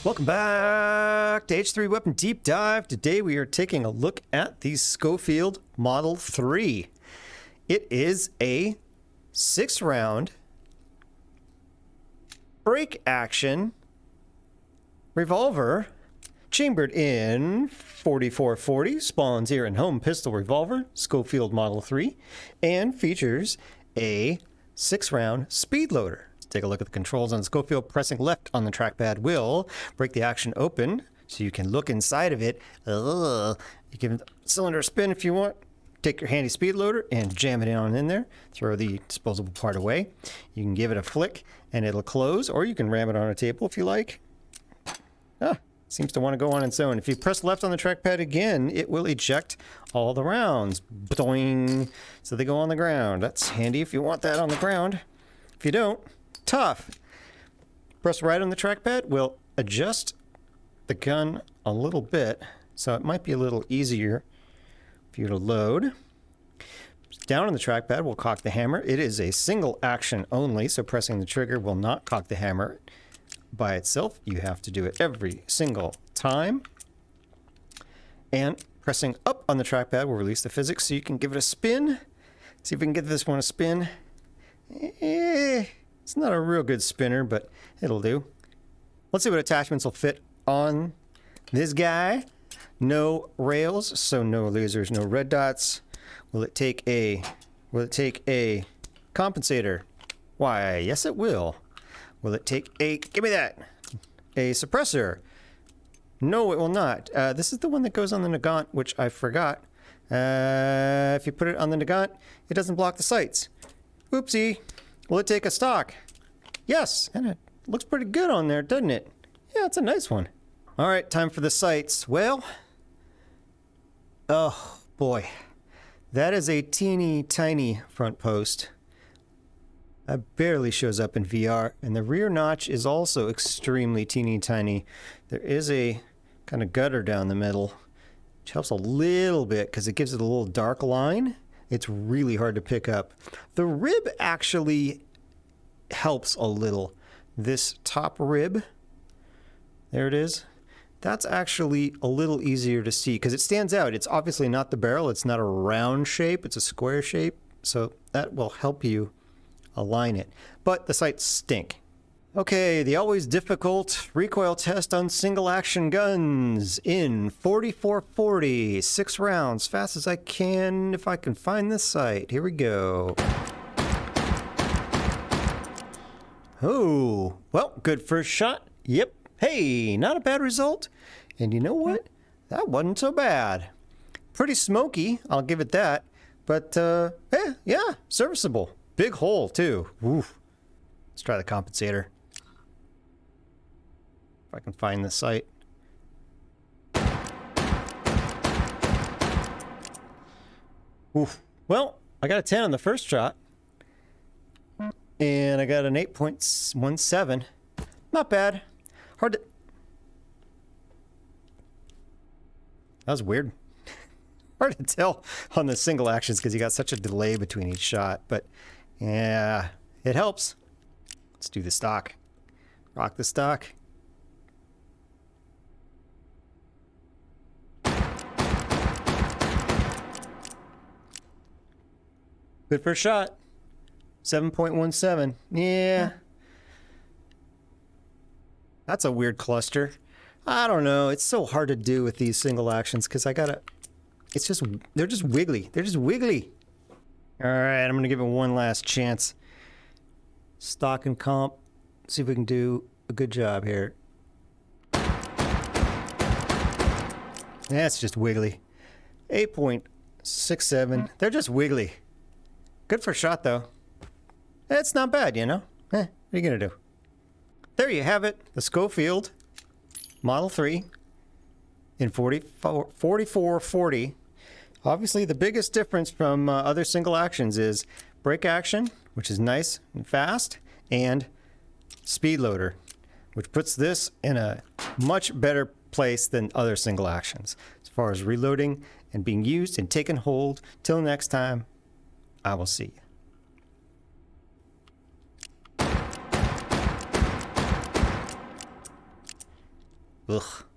Welcome back to H3 Weapon Deep Dive. Today we are taking a look at the Schofield Model 3. It is a 6-round break action revolver chambered in 4440 Spawn Zero and Home pistol revolver, Schofield Model 3, and features a 6-round speed loader. Take a look at the controls on the Schofield. Pressing left on the trackpad will break the action open so you can look inside of it. You give the cylinder a spin if you want. Take your handy speed loader and jam it in there. Throw the disposable part away. You can give it a flick and it'll close, or you can ram it on a table if you like. Seems to want to go on its own. If you press left on the trackpad again, it will eject all the rounds. Boing! So they go on the ground. That's handy if you want that on the ground. If you don't, tough. Press right on the trackpad will adjust the gun a little bit, so it might be a little easier for you to load. Down on the trackpad will cock the hammer. It is a single action only, so pressing the trigger will not cock the hammer by itself. You have to do it every single time. And pressing up on the trackpad will release the physics, so you can give it a spin. See if we can get this one a spin. It's not a real good spinner, but it'll do. Let's see what attachments will fit on this guy. No rails, so no lasers, no red dots. Will it take a compensator? Why, yes it will. Will it take give me that, a suppressor? No, it will not. This is the one that goes on the Nagant, which I forgot. If you put it on the Nagant, it doesn't block the sights. Oopsie. Will it take a stock? Yes, and it looks pretty good on there, doesn't it? Yeah, it's a nice one. All right, time for the sights. Well, oh boy, that is a teeny tiny front post. That barely shows up in VR, and the rear notch is also extremely teeny tiny. There is a kind of gutter down the middle, which helps a little bit because it gives it a little dark line. It's really hard to pick up. The rib actually helps a little. This top rib, there it is. That's actually a little easier to see because it stands out. It's obviously not the barrel. It's not a round shape. It's a square shape. So that will help you align it. But the sights stink. Okay, the always difficult recoil test on single action guns in 4440, 6 rounds, fast as I can if I can find this sight. Here we go. Oh, well, good first shot. Yep. Hey, not a bad result. And you know what? That wasn't so bad. Pretty smoky, I'll give it that. But, yeah, serviceable. Big hole, too. Oof. Let's try the compensator. If I can find the sight. Oof. Well, I got a 10 on the first shot. And I got an 8.17. Not bad. Hard to... That was weird. Hard to tell on the single actions because you got such a delay between each shot. But, yeah, it helps. Let's do the stock. Rock the stock. Good first shot. 7.17. Yeah. That's a weird cluster. I don't know. It's so hard to do with these single actions because I gotta... It's just... They're just wiggly. They're just wiggly. Alright, I'm gonna give it one last chance. Stock and comp. See if we can do a good job here. That's just wiggly. 8.67. They're just wiggly. Good for a shot, though. It's not bad, you know? What are you gonna do? There you have it. The Schofield Model 3 in 4440. Obviously, the biggest difference from other single actions is break action, which is nice and fast, and speed loader, which puts this in a much better place than other single actions as far as reloading and being used and taken hold. Till next time, I will see you. Ugh.